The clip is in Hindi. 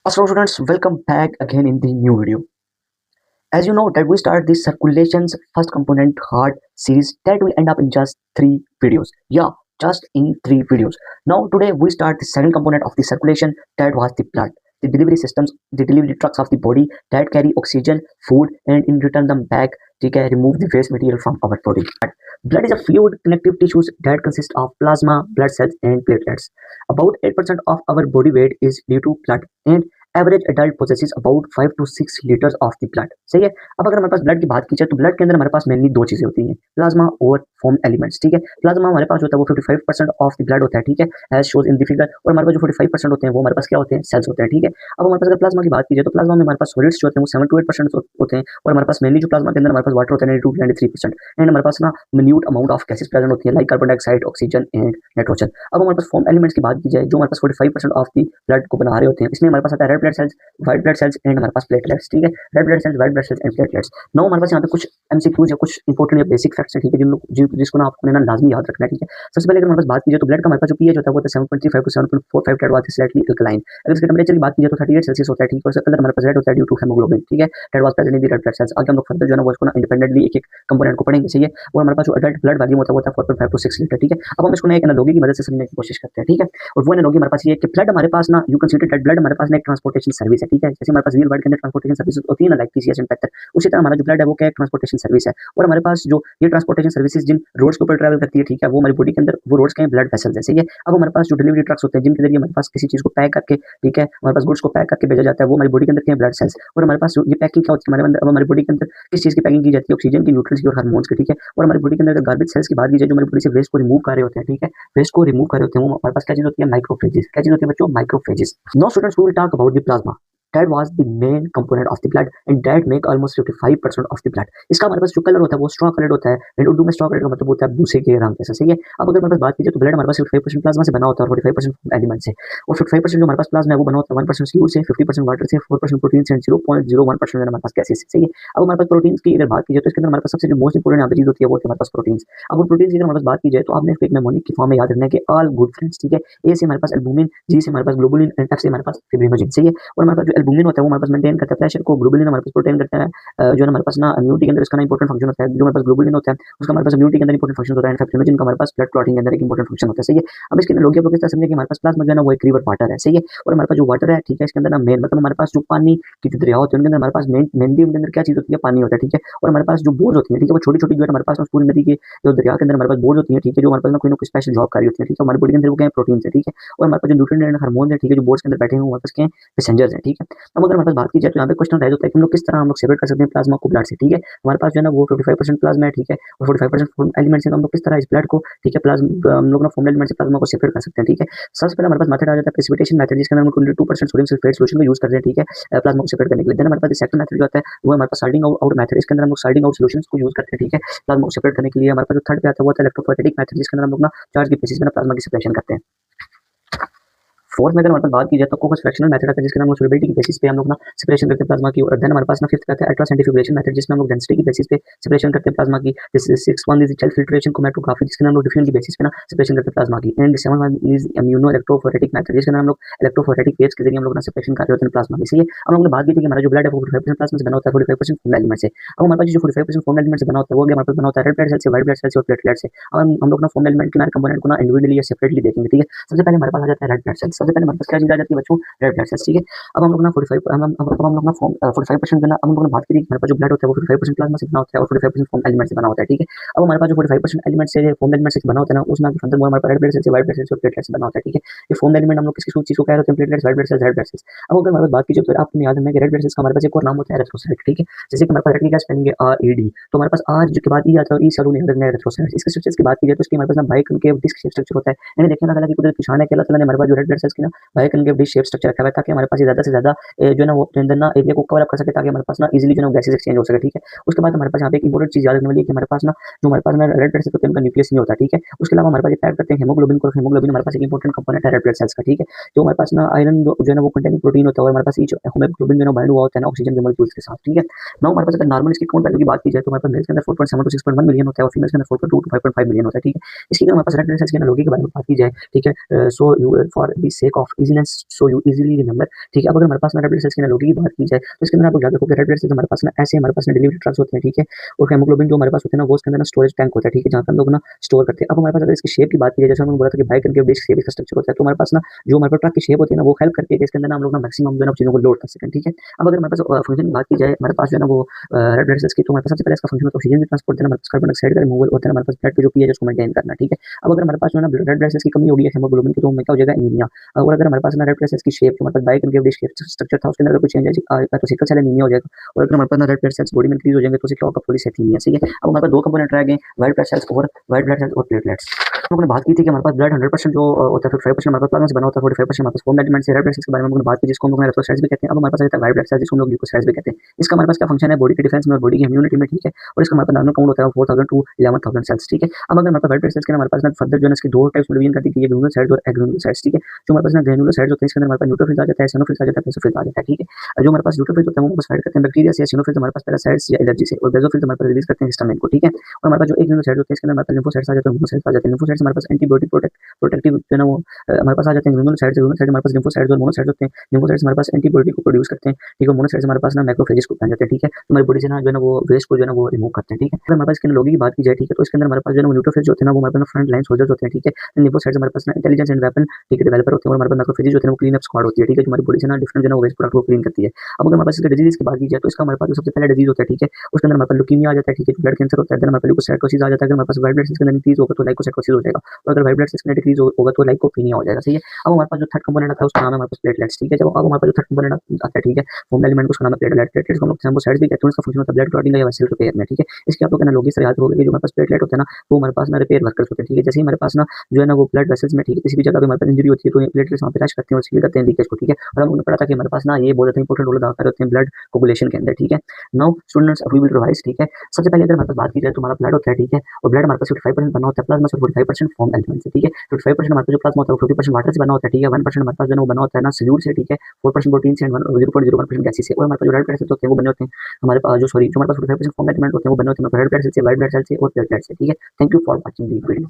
Hello students, welcome back again in the new video. As you know that we start this circulation's first component heart series that will end up in just 3 videos. Yeah, just in 3 videos. Now today we start the second component of the circulation that was the blood. The delivery systems, the delivery trucks of the body that carry oxygen, food and in return them back to remove the waste material from our body. Blood is a fluid connective tissues that consists of plasma, blood cells and platelets. About 8% of our body weight is due to blood and average adult possesses about 5 to 6 litres of the blood. सही है। अब अगर हमारे पास ब्लड की बात की जाए तो ब्लड के अंदर हमारे पास मेनली दो चीजें होती हैं, प्लाज्मा और फॉर्म एलिमेंट्स। ठीक है। प्लाज्मा हमारे पास होता है वो 55% ऑफ द ब्लड होता है। ठीक है, as shows in the figure. और हमारे पास जो 45% होते हैं वो हमारे पास क्या होते हैं, सेल्स होते हैं। ठीक है। अब हमारे पास अगर प्लाज्मा की बात की जाए तो प्लाज्मा में हमारे पास सॉलिड्स जो होते हैं वो 7 to 8% होते हैं और हमारे पास मेनली जो प्लाज्मा के अंदर हमारे पास वाटर होता है 92 to 93% एंड हमारे पास ना minute amount of gases present होती है like carbon dioxide, oxygen and nitrogen. अब हमारे पास फॉर्म एलिमेंट्स की बात की जाए जो हमारे पास 45% ऑफ द ब्लड को बना रहे होते हैं, इसमें हमारे पास आता है red blood sales, white blood cells and हमारे पास प्लेटलेट्स। ठीक है। Red blood sales, white blood cells and platelets. Now हमारे पास यहाँ पे कुछ एमसीक्यूज या कुछ इंपॉर्टेंट या बेसिक फैक्ट्स हैं। ठीक है, जिसको ना आपको ना लाजमी याद रखना है। ठीक है। सबसे पहले अगर हमारे पास बात की जाए तो ब्लड का हमारे पास जो पीएच होता है वो होता है 7.35 to 7.45 that was slightly alkaline. अगर इसके टेंपरेचर की बात की जाए तो 38 सेल्सियस होता है। ठीक है। और इसका कलर हमारे पास रेड होता है ड्यू टू हेमोग्लोबिन। ठीक है, that was present in the red blood cells. आगे हम लोग फर्दर जो है ना वो इसको ना इंडिपेंडेंटली एक एक कंपोनेंट को पढ़ेंगे। सही है। और हमारे पास जो अडल्ट ब्लड वॉल्यूम होता है वो होता है 4.5 to 6 लीटर। ठीक है। अब हम इसको ना एक एनालॉजी की मदद से समझने की कोशिश करते हैं। ठीक है। और वो एनालॉजी हमारे पास ये है कि ब्लड हमारे पास ना यू कंसीडर दैट ब्लड हमारे पास ना एक ट्रांसपोर्टेशन सर्विस है। ठीक है। जैसे हमारे पास रियल वर्ल्ड के अंदर ट्रांसपोर्टेशन सर्विस होती है ना लाइक पीसीएस एंड पैक्टर, उसी तरह हमारा जो ब्लड है वो क्या है, ट्रांसपोर्टेशन सर्विस है। और हमारे पास जो ये ट्रांसपोर्टेशन सर्विसेज जिन रोड्स के ऊपर ट्रैवल करती है, ठीक है, वो हमारी बॉडी के अंदर वो रोड्स के हैं ब्लड वेसल्स है। सही है। अब हमारे पास जो डिलीवरी ट्रक्स होते हैं जिनके जरिए हमारे पास किसी चीज को पैक करके, ठीक है, हमारे पास गुड्स को पैक करके भेजा जाता है, वो हमारी बॉडी के अंदर क्या है, ब्लड सेल्स। और हमारे पास ये पैकिंग क्या होती है हमारे अंदर, अब हमारी बॉडी के अंदर किस चीज की पैकिंग की जाती है, ऑक्सीजन की, न्यूट्रिएंट्स की और हार्मोन्स की। ठीक है। और हमारी बॉडी के अंदर गार्बेज सेल्स की बात की जाए जो हमारी बॉडी से वेस्ट को रिमूव कर रहे होते हैं। ठीक है, वेस्ट को रिमूव कर रहे होते हैं, वो हमारे पास क्या चीज होती है, माइक्रोफेजेस। क्या चीज होती है बच्चों, macrophages. Now students we will talk about the plasma. That was the main component of the blood and that make almost 55% of the blood. इसका हमारे पास जो कलर होता है वो स्ट्रॉ कलर होता है एंड उर्दू में स्ट्रॉ कलर का मतलब होता है भूसे के रंग जैसा। सही है। अब अगर हमारे पास बात की जाए तो ब्लड हमारे पास 55% प्लाज्मा से बना होता है और 45% एलिमेंट से। और 55% जो हमारे पास प्लाज्मा है वो बना होता है 1% फ्लूइड से, 50% वाटर से, 4% प्रोटीन से एंड 0.01% हमारे पास गैसेस से। सही है। अब हमारे पास प्रोटीन्स की अगर बात की जाए तो इसके अंदर हमारे पास सबसे जो मोस्ट इंपोर्टेंट यहाँ पे चीज होती है वो होती है हमारे पास प्रोटीन्स। अब प्रोटीन्स की अगर हमारे पास बात की जाए तो आपने इसको एक मेमोनिक की फॉर्म में याद रखना है कि ऑल गुड फ्रेंड्स। ठीक है। ए से हमारे पास एल्बुमिन, जी से हमारे पास ग्लोबुलिन एंड एफ से हमारे पास फिब्रिनोजन। सही है। और हमारे पास जो एल्बुमिन होता है वो हमारे पास मेंटेन करता है प्रेशर को, ग्लोबुलिन हमारे पास प्रोटेक्ट करता है जो है हमारे पास ना इम्यूनिटी के अंदर इसका ना इंपॉर्टेंट फंक्शन होता है। जो हमारे पास ग्लोबुलिन होता है उसका हमारे पास इम्यूनिटी के अंदर इंपॉर्टेंट फंक्शन होता है एंड फिब्रिनोजन का हमारे पास ब्लड क्लॉटिंग के अंदर एक इंपॉर्टेंट फंक्शन होता है। सही है। अब इसके लोग किस तरह समझे कि हमारे पास प्लाज्मा जो है ना वो एक रिवर वाटर है। सही है। और हमारे पास जो वाटर है, ठीक है, इसके अंदर ना मेन मतलब हमारे पास जो पानी की जो दरिया होते हैं उनके अंदर हमारे पास मेनली उनके अंदर क्या चीज होती है, पानी होता है। ठीक है। और हमारे पास जो बोर्ड होती है, ठीक है, वो छोटी छोटी जो है हमारे पास पूरी नदी के जो दरिया के अंदर हमारे पास बोर्ड होती है। ठीक है। जो हमारे पास ना कोई स्पेशल जॉब कर रही होती है। ठीक है। हमारी बॉडी के अंदर वो क्या है, प्रोटीन है। ठीक है। और हमारे पास जो न्यूट्रिएंट एंड हार्मोन है, ठीक है, जो बोर्ड्स के अंदर बैठे हैं वो हमारे पास क्या है, पैसेंजर्स हैं। ठीक है। अब अगर हमारे पास बात की जाए तो यहाँ पे क्वेश्चन राइज होता है कि हम लोग किस तरह हम लोग सेपरेट कर सकते हैं प्लाज्मा को ब्लड से। ठीक है। हमारे पास जो है ना वो 55% प्लाज्मा है। ठीक है। और 45% फॉर्म एलिमेंट्स है, तो हम लोग किस तरह इस ब्लड को, ठीक है, प्लाज्मा हम लोग ना फॉर्म एलिमेंट से प्लाज्मा को सेपरेट कर सकते हैं। ठीक है। सबसे पहले हमारे पास मेथड आ जाता है प्रेसिपिटेशन मेथड, जिसके अंदर हम 22% सोडियम सल्फेट सॉल्यूशन को यूज करते हैं। ठीक है, प्लाज्मा को सेपरेट करने के लिए। देन हमारे पास सेकंड मेथड जो आता है वो हमारे पास साल्टिंग आउट मेथड, इसके अंदर हम लोग साल्टिंग आउट सॉल्यूशंस को यूज करते हैं। ठीक है, प्लाज्मा को सेपरेट करने के लिए। हमारे पास जो थर्ड पे आता है वो आता है इलेक्ट्रोफोरेटिक मेथड, जिसके अंदर हम लोग ना चार्ज के बेसिस पे ना प्लाज्मा की सेपरेशन करते हैं। फोर्थ में अगर हमारे पास बात की जाए तो कोकस फ्रैक्शनल मेथड आता है, जिसके नाम सोलिबिलिटी की बेसिस पे हम लोग ना सेपरेशन करते हैं प्लाज्मा की। और देन हमारे पास ना फिफ्थ आता है अल्ट्रा सेंट्रीफ्यूगेशन मेथड, जिसमें हम लोग डेंसिटी की बेसिस पे सेपरेशन करते हैं प्लाज्मा की। Six one is cell filtration chromatography, जिसके नाम लोग डिफरेंट की बेसिस पे ना सेपरेशन करते हैं प्लाज्मा की। And seven one is immuno electrophoretic method, जिसके नाम लोग इलेक्ट्रोफोरेटिक वेव्स के जरिए हम लोग ना सेपरेशन कर रहे होते हैं प्लाज्मा की। सही है। हम लोग ने बात की थी कि हमारा जो ब्लड है वो 45% प्लाज्मा से बना होता है, 45% फॉर्म एलिमेंट से। अब हमारे पास जो 45% फॉर्म एलिमेंट से बना होता है वो हमारे पास बना होता है रेड ब्लड सेल से, व्हाइट ब्लड सेल से और प्लेटलेट से। अब हम लोग ना फॉर्म एलिमेंट के कंपोनेंट को ना इंडिविजुअली या सेपरेटली देखेंगे। ठीक है। सबसे पहले हमारे पास आ जाता है रेड ब्लड सेल। सबसे पहले हमारे पास क्या चीज आ जाती है बच्चों, रेड ब्लड सेल्स। ठीक है। अब हम लोग ना 45 हम लोग ना फॉर्म 45% जो ना हम लोग ने बात करी हमारे पास जो ब्लड होता है वो 45% प्लाज्मा से बना होता है और 45% फॉर्म एलिमेंट से बना होता है। ठीक है। अब हमारे पास जो 45% एलिमेंट से फॉर्म एलिमेंट से बना होता है ना उसमें अंदर हमारे पास रेड ब्लड सेल से, व्हाइट ब्लड सेल से और प्लेटलेट से बना होता है। ठीक है। ये फॉर्म एलिमेंट हम लोग किसकी चीज को कह रहे होते हैं, platelets, white blood cells, red blood sales. अब अगर हमारे पास बात की जाए तो आपको याद रखना है कि रेड ब्लड सेल्स का हमारे पास एक और नाम होता है एरिथ्रोसाइट। ठीक है। जैसे कि हमारे पास रेड की क्या स्पेलिंग है, RED, तो हमारे पास R जो के बाद E आता है और E से याद रखना है एरिथ्रोसाइट। इसके स्ट्रक्चर्स की बात की जाए तो इसके हमारे पास ना बाइकॉन्केव डिस्क शेप स्ट्रक्चर होता है। मैंने देखा ना कि कुदरत की शान है कि अल्लाह ताला ने हमारे पास जो रेड ब्लड सेल्स की ना बाइकॉन्केव डिस्क शेप स्ट्रक्चर रखा हुआ है ताकि हमारे पास ज्यादा से ज्यादा जो है ना वो अपने अंदर ना एरिया को कवर अप कर सके ताकि हमारे पास ना इजीली जो है गैसेस एक्सचेंज हो सके। ठीक है। उसके बाद हमारे पास यहाँ पे एक इंपॉर्टेंट चीज याद रखने वाली है कि हमारे पास ना जो हमारे पास ना रेड ब्लड सेल होते हैं उनका न्यूक्लियस नहीं होता। ठीक है। उसके अलावा हमारे पास ये पैक करते हैं हेमोग्लोबिन को। हेमोग्लोबिन हमारे पास एक इंपॉर्टेंट कंपोनेंट है रेड ब्लड सेल्स का। ठीक है। जो हमारे पास ना आयरन जो है ना वो कंटेनिंग प्रोटीन होता है और हमारे पास ईच हेमोग्लोबिन जो है बाइंड हुआ होता है ना ऑक्सीजन के मॉलिक्यूल्स के साथ। ठीक है। नाउ हमारे पास अगर नॉर्मल इसकी काउंट वैल्यू की बात की जाए तो हमारे पास मेल्स के अंदर 4.7 to 6.1 मिलियन होता है और फीमेल्स के अंदर 4.2 to 5.5 मिलियन होता है। ठीक है। इसकी अगर हमारे पास रेड ब्लड सेल्स की एनालॉजी के बारे में बात की जाए, ठीक है, so for the sake of easiness so you easily remember, ठीक है। अब अगर हमारे पास ना रेड ब्लड सेल्स की एनालॉजी की बात की जाए तो इसके अंदर आप लोग याद रखो कि रेड ब्लड सेल्स हमारे पास ना ऐसे हमारे पास ना डिलीवरी ट्रक्स होते हैं, ठीक है। और हेमोग्लोबिन जो हमारे पास होते हैं ना वो उसके अंदर ना स्टोरेज टैंक होता है, ठीक है, जहाँ पर हम लोग ना स्टोर करते हैं। अब हमारे पास अगर इसकी शेप की बात की जाए, जैसे हमने बोला था कि बाइकनकेव डिस्क शेप इसका स्ट्रक्चर होता है, तो हमारे पास ना जो हमारे पास ट्रक की शेप होती है ना वो हेल्प करती है कि इसके अंदर ना हम लोग ना मैक्सिमम जो है ना चीज़ों को लोड कर सकें, ठीक है। अब अगर हमारे पास फंक्शन की बात की जाए, हमारे पास जो है ना वो रेड ब्लड सेल्स की, तो हमारे पास सबसे पहले इसका फंक्शन होता है ऑक्सीजन की ट्रांसपोर्ट देना, हमारे पास कार्बन डाइऑक्साइड का रिमूवल होता है, हमारे पास ब्लड की जो पीएच उसको मेंटेन करना, ठीक है। अब अगर हमारे पास जो है ना रेड ब्लड सेल्स की कमी होगी हेमोग्लोबिन की, तो हमें क्या हो जाएगा, एनीमिया। और अगर हमारे पास ना रेड ब्लड सेल्स की शेप जो हमारे पास बाइकनकेव डिस्क स्ट्रक्चर था उसके अंदर कोई चेंज है तो सिकल सेल एनीमिया हो जाएगा। और अगर हमारे पास ना रेड ब्लड सेल्स बॉडी में इंक्रीज हो जाएंगे तो उसे क्या होगा, पॉलीसाइथेमिया, ठीक है। अब हमारे पास दो कंपोनेंट रह गए, व्हाइट ब्लड सेल्स और प्लेटलेट्स। तो हमने बात की थी कि हमारे पास ब्लड 100% जो होता है 55% हमारे पास प्लाज्मा से बना होता है, 45% हमारे पास फोम एलिमेंट से। रेड ब्लड सेल्स के बारे में हमने बात की जिसको हम लोग इलेक्ट्रोसाइट्स भी कहते हैं। अब हमारे पास आता है व्हाइट ब्लड सेल्स जिसको हम लोग ल्यूकोसाइट्स भी कहते हैं। इसका हमारे पास क्या फंक्शन है, बॉडी के डिफेंस में और बॉडी की इम्यूनिटी में, ठीक है। और इसका हमारे पास नॉर्मल काउंट होता है 4000 टू 11000 सेल्स, ठीक है। अब अगर हमारे पास व्हाइट ब्लड सेल्स के हमारे पास ना फर्दर जो है इसकी दो टाइप्स में डिवीजन कर दी गई है, ग्रेन्युलोसाइट्स और एग्रेन्युलोसाइट्स, ठीक है। जो हमारे पास ना ग्रेन्युलोसाइट्स होते हैं इसके अंदर हमारे पास न्यूट्रोफिल्स आ जाता है, एसिनोफिल्स आ जाता है, बेसोफिल्स आ जाता है, ठीक है। जो हमारे पास न्यूट्रोफिल्स होते हैं वो फाइट करते हैं बैक्टीरिया से, एसिनोफिल्स हमारे पास पैरासाइट्स या एलर्जी से, और बेसोफिल्स हमारे पास रिलीज करते हैं हिस्टामिन को, ठीक है। और हमारे पास जो एग्रेन्युलोसाइट्स होते हैं इसके अंदर हमारे पास लिम्फोसाइट्स आ जाते हैं, मोनोसाइट्स आ जाते हैं। लिम्फोसाइट्स हमारे पास एंटीबॉडी प्रोटेक्टिव जो है ना वो हमारे पास आ जाते हैं। ग्रेन्युलोसाइट्स हमारे पास लिम्फोसाइट्स और मोनोसाइट्स होते हैं। लिम्फोसाइट्स हमारे पास एंटीबॉडी को प्रोड्यूस करते हैं, ठीक है। मोनोसाइट्स हमारे पास ना मैक्रोफेजेस को बन जाते हैं, ठीक है। हमारी बॉडी से ना जो है ना वो वेस्ट को जो है ना वो रिमूव करते हैं, ठीक है। अगर हमारे पास इसके लोगी की बात की जाए, ठीक है, तो इसके अंदर हमारे पास जो है ना न्यूट्रोफिल्स होते हैं ना वो हमारे पास फ्रंट लाइन सोल्जर्स होते हैं, ठीक है। लिम्फोसाइट्स हमारे पास ना इंटेलिजेंस एंड वेपन, ठीक है, डेवलपर होते हैं। और हमारे पास मैक्रोफेजेस होते हैं वो क्लीन अप स्क्वाड होती है, ठीक है, जो हमारी बॉडी से ना डिफरेंट जो है ना वेस्ट प्रोडक्ट को क्लीन करती है। अब अगर हमारे पास इसके डिजीज की बात की जाए तो इसका हमारे पास जो सबसे पहला डिजीज होता है, ठीक है, उसके अंदर हमारे पास ल्यूकीमिया आ जाता है, ठीक है, ब्लड कैंसर होता है। देन हमारे पास ल्यूकोसाइटोसिस आ जाता है। अगर हमारे पास व्हाइट ब्लड सेल्स के अंदर इंक्रीज होगा तो लाइकोसाइटोसिस हो जाएगा, और अगर व्हाइट ब्लड सेल्स के अंदर डिक्रीज होगा तो लाइकोपीनिया हो जाएगा, सही है। अब हमारे पास जो थर्ड कंपोनेंट आता है उसका नाम है हमारे पास प्लेटलेट्स, ठीक है। जब अब हमारे पास जो थर्ड कंपोनेंट आता है, ठीक है, फोम एलिमेंट उसका नाम है प्लेटलेट। प्लेटलेट्स को हम लोग थ्रोम्बोसाइट्स भी कहते हैं। इसका फंक्शन होता है ब्लड क्लॉटिंग या वेसल रिपेयर में, ठीक है। इसके आप लोग एनालॉजी से याद होगा कि जो हमारे पास प्लेटलेट होता है ना वो हमारे पास ना रिपेयर वर्कर्स होते हैं, ठीक है। जैसे ही हमारे पास ना जो है ना वो ब्लड वेसल्स में, ठीक है, किसी भी जगह पे हमारे पास इंजरी होती है तो ये प्लेटलेट्स वहाँ पे रश करते हैं और सील करते हैं लीकेज को, ठीक है। और हमने पढ़ा था कि हमारे पास ना ये बहुत ज़्यादा इंपॉर्टेंट रोल अदा करते हैं ब्लड कोगुलेशन के अंदर, ठीक है। Now students we will revise, ठीक है। सबसे पहले अगर हमारे पास बात की जाए तो हमारा ब्लड होता है, ठीक है, और ब्लड हमारे पास 55% बना होता है प्लाज्मा से, 45% फॉर्म एलिमेंट से, ठीक है। 55% हमारे पास जो प्लाज्मा होता है वो 50% वाटर से बना होता है, ठीक है। 1% हमारे पास जो है वो बना होता है ना सल्यूट से, ठीक है। 4% प्रोटीन से एंड 0.01% गैसेस से। और हमारे पास जो रेड ब्लड सेल्स होते हैं वो बने होते हैं हमारे पास जो सॉरी जो हमारे पास 45% फॉर्म एलिमेंट होते हैं वो बने होते हैं रेड ब्लड सेल्स से, व्हाइट ब्लड सेल्स से और प्लेटलेट्स से, ठीक है। Thank you for watching the video.